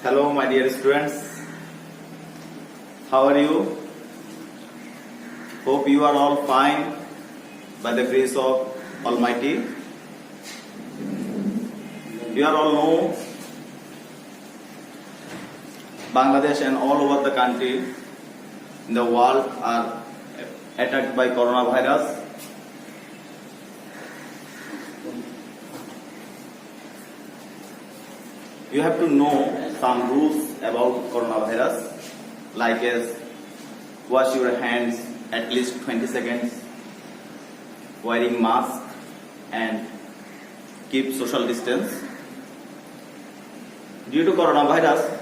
Hello, my dear students. How are you? Hope you are all fine by the grace of Almighty. You are all know Bangladesh and all over the country in the world are attacked by coronavirus. You have to know some rules about coronavirus, like as wash your hands at least 20 seconds, wearing mask and keep social distance. Due to coronavirus,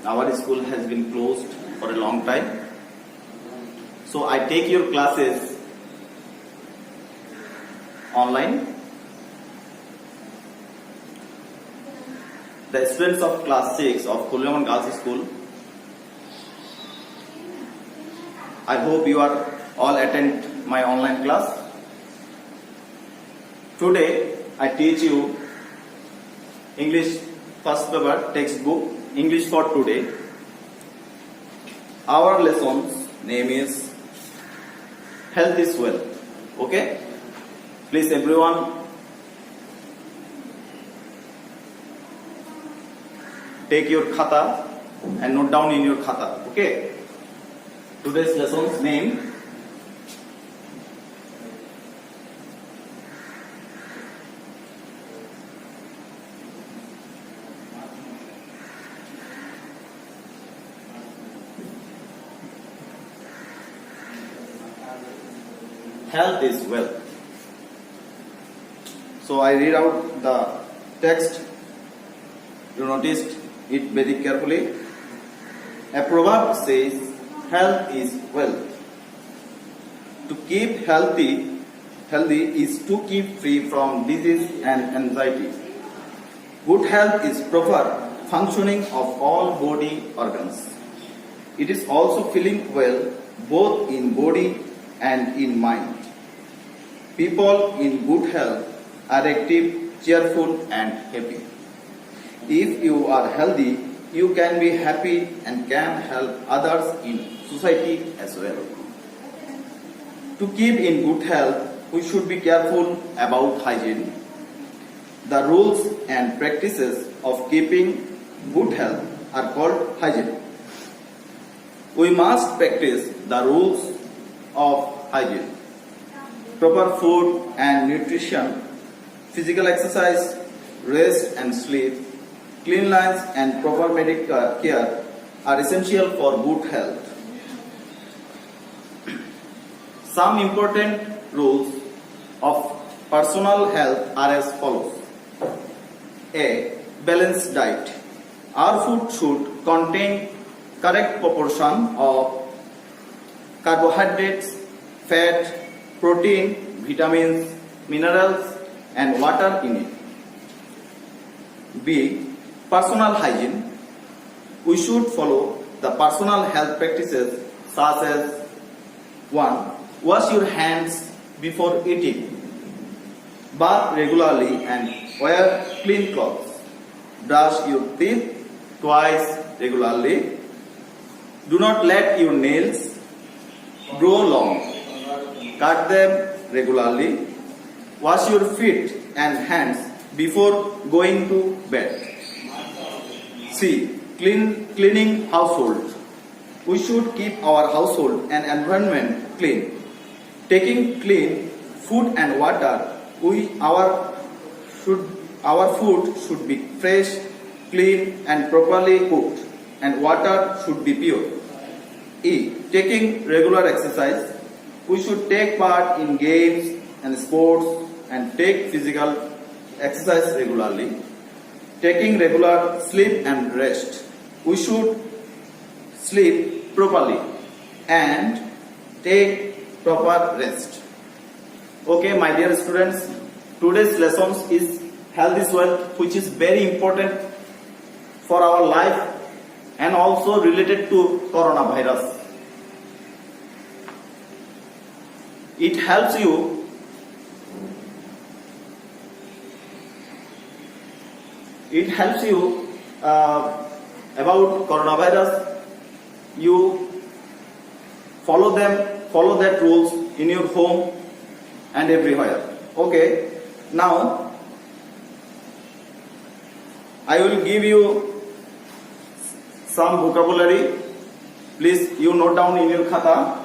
our school has been closed for a long time. So I take your classes online. The students of class 6 of Khulliaman Girls School, I hope you are all attend my online class. Today I teach you English first paper textbook English for today. Our lesson's name is Health is Wealth. Okay? Please everyone take your khata and note down in your khata. Okay? Today's lesson's name Health is Wealth. So I read out the text. You noticed it very carefully. A proverb says, health is wealth. To keep healthy is to keep free from disease and anxiety. Good health is proper functioning of all body organs. It is also feeling well both in body and in mind. People in good health are active, cheerful and happy. If you are healthy, you can be happy and can help others in society as well. To keep in good health, we should be careful about hygiene. The rules and practices of keeping good health are called hygiene. We must practice the rules of hygiene. Proper food and nutrition, physical exercise, rest and sleep, cleanliness and proper medical care are essential for good health. Some important rules of personal health are as follows. A. Balanced diet. Our food should contain correct proportion of carbohydrates, fat, protein, vitamins, minerals and water in it. B. Personal hygiene. We should follow the personal health practices such as 1. Wash your hands before eating. Bath regularly and wear clean clothes. Brush your teeth twice regularly. Do not let your nails grow long. Cut them regularly. Wash your feet and hands before going to bed. C. Cleaning household. We should keep our household and environment clean. Taking clean food and water, our food should be fresh, clean and properly cooked, and water should be pure. E. Taking regular exercise. We should take part in games and sports and take physical exercise regularly. Taking regular sleep and rest. We should sleep properly and take proper rest. Okay, my dear students, today's lesson is Health is Wealth, which is very important for our life and also related to coronavirus. It helps you about coronavirus, you follow that rules in your home and everywhere. Okay, now I will give you some vocabulary. Please you note down in your khata.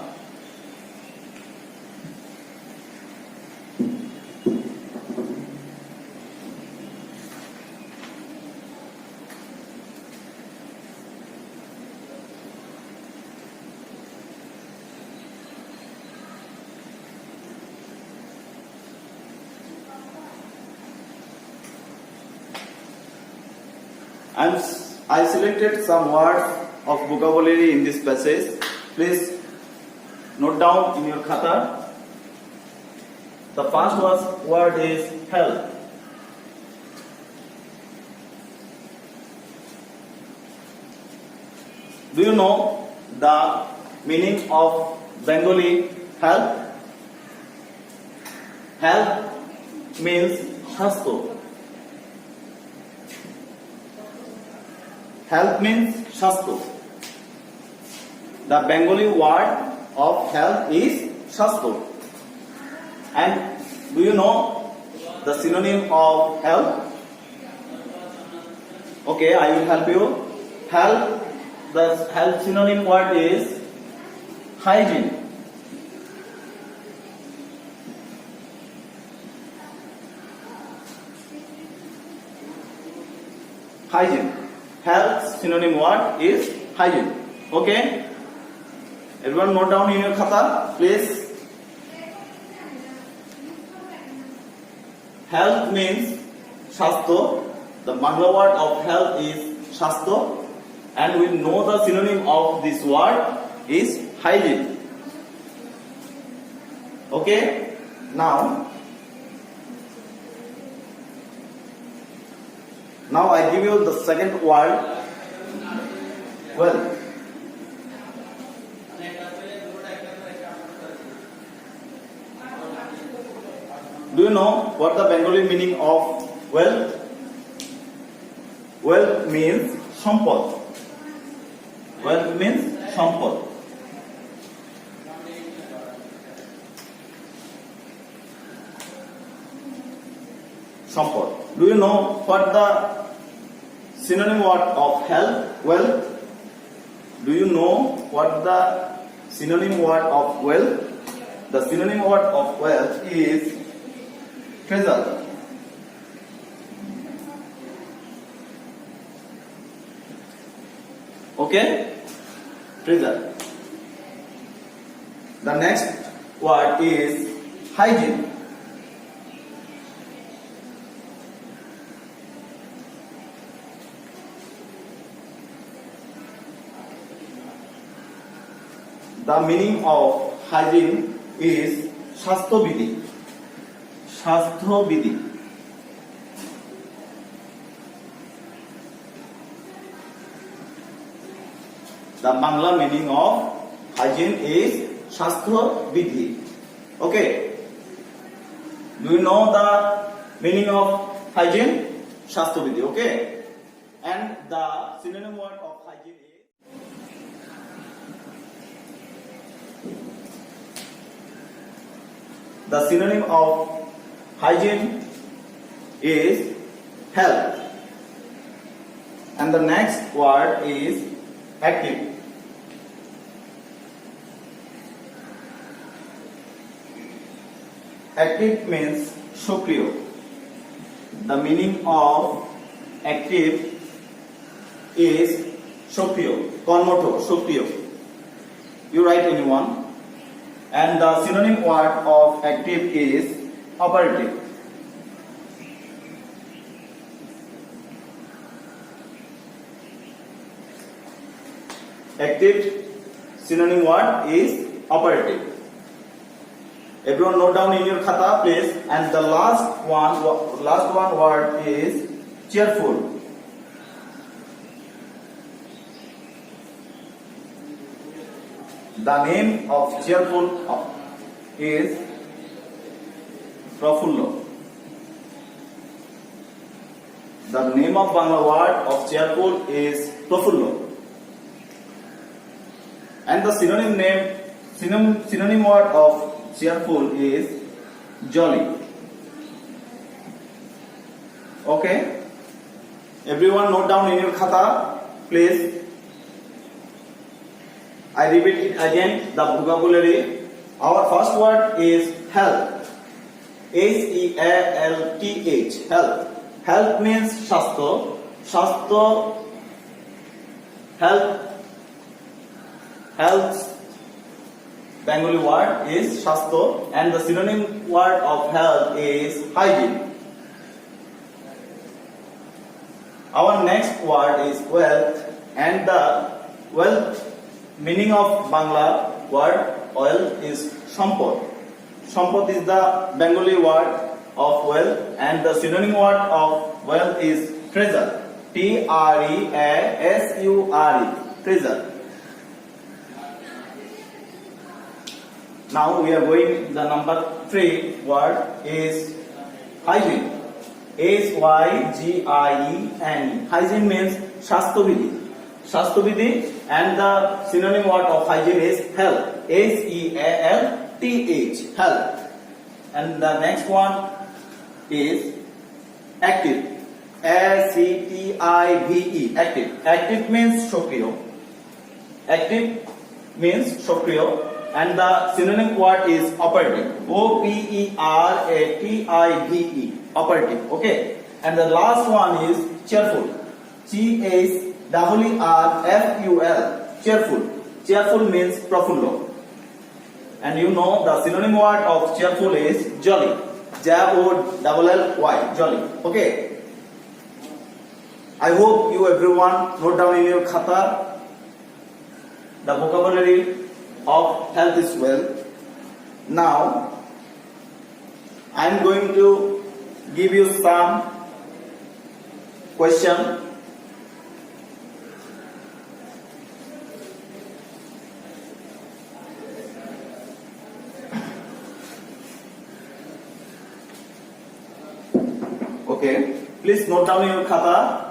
I selected some words of vocabulary in this passage. Please note down in your khata. The first word is health. Do you know the meaning of Bengali health? Health means shasto. Health means shasto. The Bengali word of health is shasto. And do you know the synonym of health? Okay, I will help you. Health, the health synonym word is hygiene. Hygiene. Health synonym word is hygiene. Okay? Everyone note down in your khata, please. Health means shasto. The Bangla word of health is shasto. And we know the synonym of this word is hygiene. Okay? Now I give you the second word, wealth. Do you know what the Bengali meaning of wealth? Wealth means sampad. Wealth means sampad. Sampad. Do you know what the synonym word of health? Wealth. Do you know what the synonym word of wealth? The synonym word of wealth is treasure. Okay? Treasure. The next word is hygiene. The meaning of hygiene is shastobidhi. Shastobidhi. The Bangla meaning of hygiene is shastobidhi. Okay. Do you know the meaning of hygiene? Shastobidhi. Okay. And the synonym word of hygiene is the synonym of hygiene is health. And the next word is active. Active means सक्रिय. The meaning of active is सक्रिय, कर्मठ, सक्रिय. You write anyone. And the synonym word of active is operative. Active synonym word is operative. Everyone note down in your khata, please. And the last one word is cheerful. The name of cheerful is Prafullo. The name of Bangla word of cheerful is Profullo. And the synonym word of cheerful is jolly. Okay, everyone note down in your khata, please. I repeat it again, the vocabulary. Our first word is health. H-E-A-L-T-H, health. Health means shastro. Shastro, health. Bengali word is shastro, and the synonym word of health is hygiene. Our next word is wealth, and the wealth meaning of Bangla word wealth is sampod. Sampod is the Bengali word of wealth, and the synonym word of wealth is treasure. T-R-E-A-S-U-R-E, treasure. Now we are going, the number 3 word is hygiene. H-Y-G-I-E-N-E. Hygiene means shastobidhi. Shastobidhi, and the synonym word of hygiene is health. H-E-A-L-T-H, health. And the next one is active. A-C-T-I-V-E, active. Active means sokriyo. Active means sokriyo, and the synonym word is operative. O-P-E-R-A-T-I-V-E, operative. Okay, and the last one is cheerful. C-H-E-R-F-U-L, cheerful. Cheerful means profullo. And you know the synonym word of cheerful is jolly. J-O-L-L-Y, jolly. Okay, I hope you everyone note down in your khata the vocabulary of health is wealth. Now I am going to give you some question. Okay, please note down in your khata.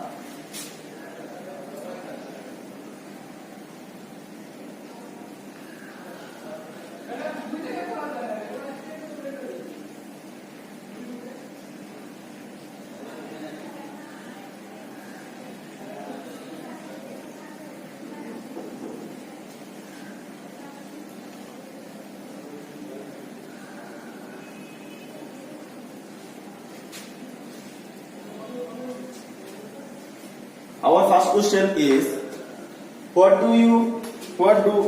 Our first question is, what do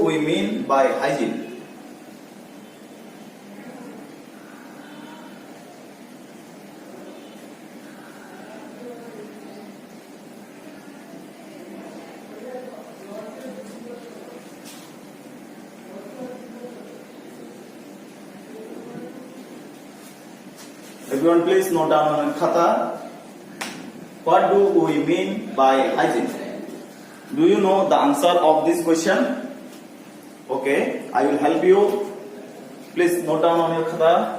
we mean by hygiene? Everyone please note down on khata. What do we mean by hygiene? Do you know the answer of this question? Okay, I will help you. Please note down on your khata.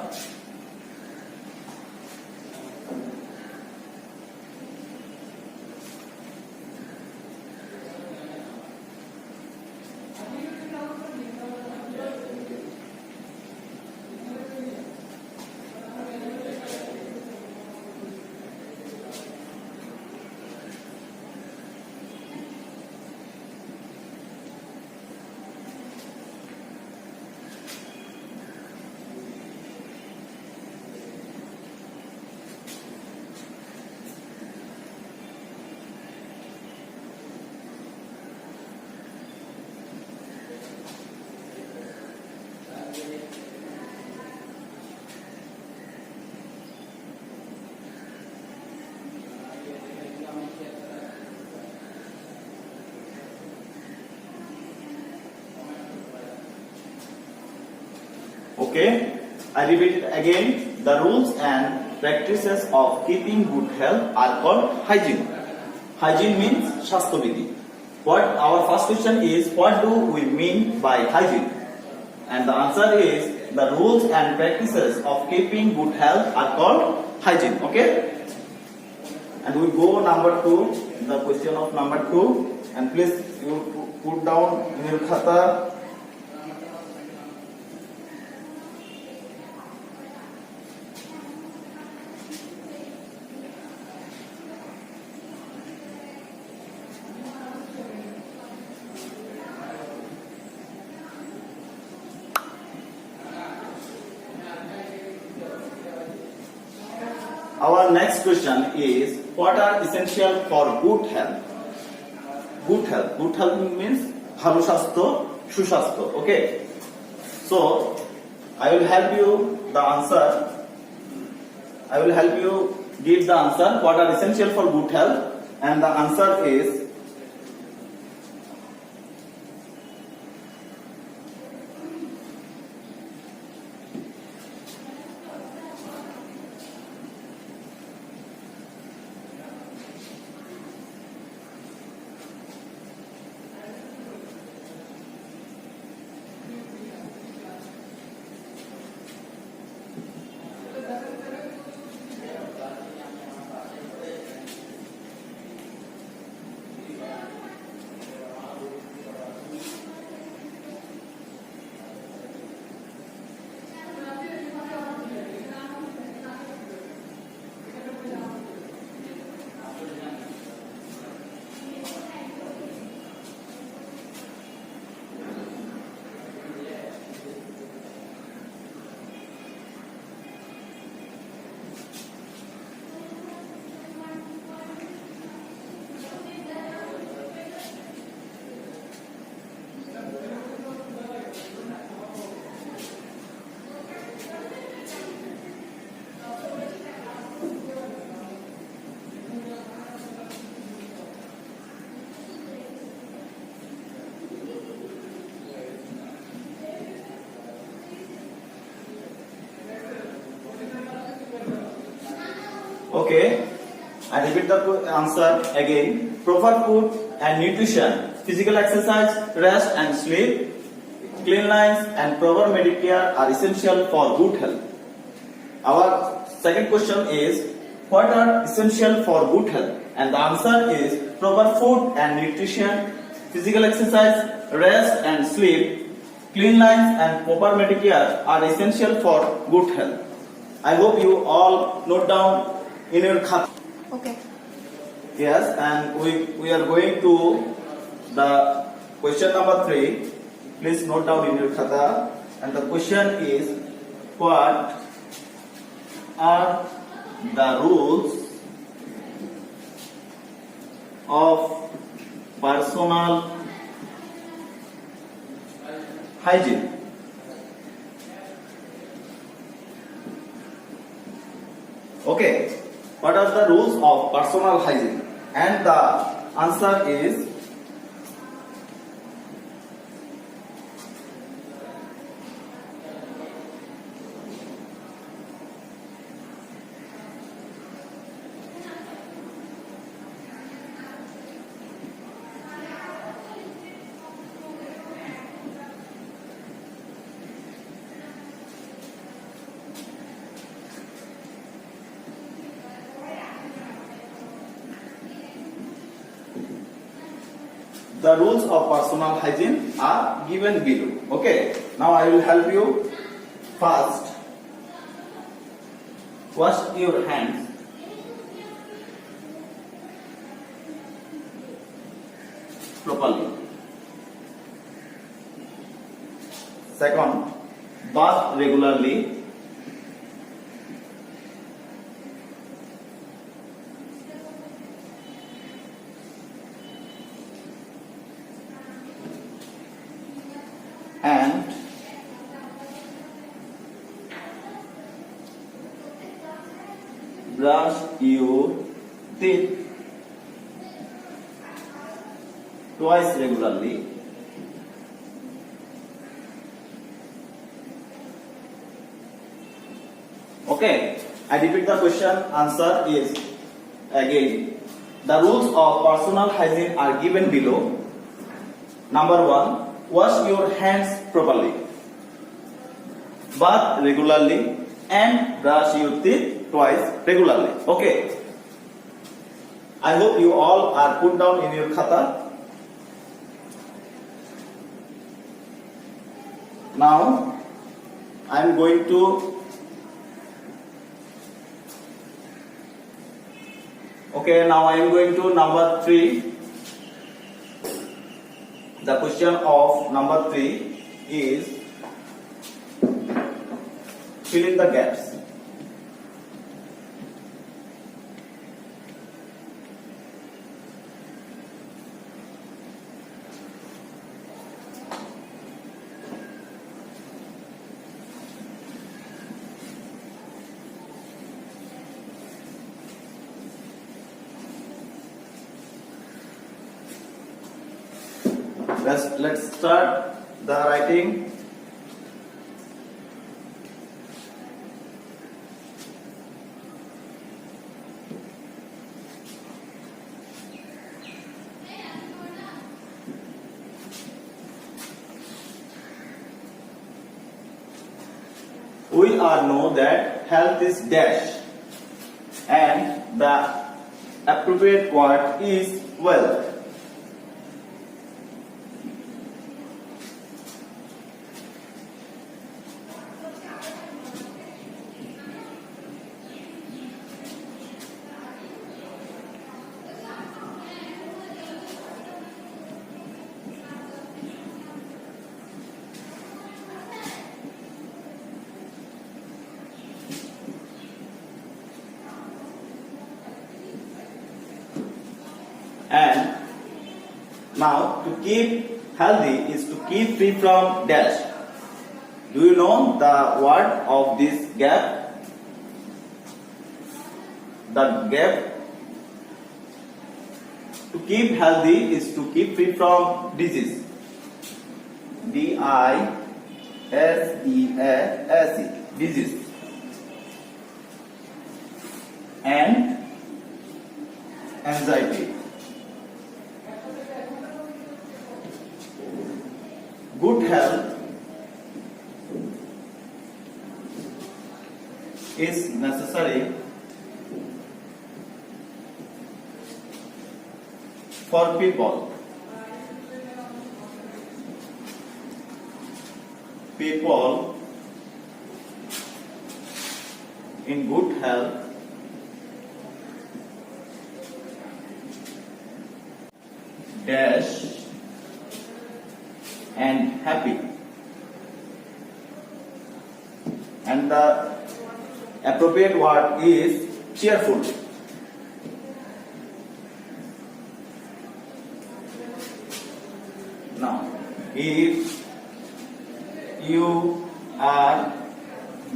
Okay, I repeat it again. The rules and practices of keeping good health are called hygiene. Hygiene means shastobidhi. What our first question is, what do we mean by hygiene? And the answer is, the rules and practices of keeping good health are called hygiene. Okay. And we go number 2, the question of number 2, and please you put down in your khata. Our next question is, what are essential for good health? Good health. Good health means bhalo স্বাস্থ্য, সুস্বাস্থ্য. Okay. So I will help you the answer. I will help you give the answer. What are essential for good health? And the answer is okay. I repeat the answer again. Proper food and nutrition, physical exercise, rest and sleep, cleanliness and proper medical care are essential for good health. Our second question is, what are essential for good health? And the answer is proper food and nutrition, physical exercise, rest and sleep, cleanliness and proper medical care are essential for good health. I hope you all note down in your khata. Okay. Yes, and we are going to the question number 3. Please note down in your khata. And the question is, what are the rules of personal hygiene? Okay. What are the rules of personal hygiene? And the answer is the rules of personal hygiene are given below. Okay. Now I will help you. First, wash your hands properly. Second, bath regularly. And brush your teeth twice regularly. Okay, I repeat the question. Answer is again, the rules of personal hygiene are given below. Number 1, wash your hands properly, bath regularly, and brush your teeth twice regularly. Okay. I hope you all are put down in your khata. Now I am going to now I am going to number 3. The question of number 3 is fill in the gaps. Let's start the writing. We all know that health is dash and the appropriate word is wealth. And now to keep healthy is to keep free from dash. Do you know the word of this gap? The gap to keep healthy is to keep free from disease. D-I-S-E-A-S-E, disease. And anxiety. Good health is necessary for people. People in good health dash and happy, and the appropriate word is cheerful. Now, if you are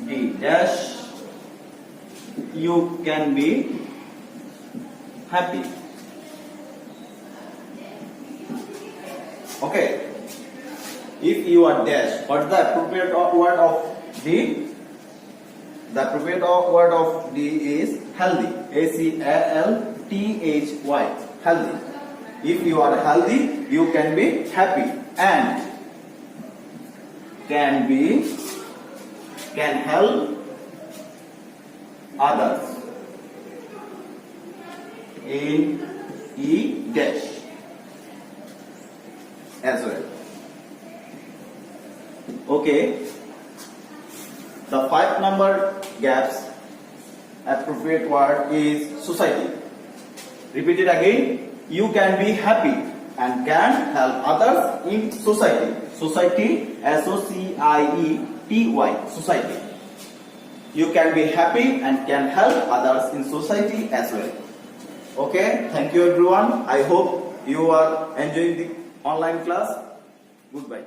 the dash, you can be happy. Okay. If you are dash, what's the appropriate word of D? The appropriate word of D is healthy. A-C-A-L-T-H-Y. Healthy. If you are healthy, you can be happy and can help others in E dash as well. Okay, the 5 number gaps appropriate word is society. Repeat it again. You can be happy and can help others in society. Society, S-O-C-I-E-T-Y, society. You can be happy and can help others in society as well. Okay, thank you everyone. I hope you are enjoying the online class. Goodbye.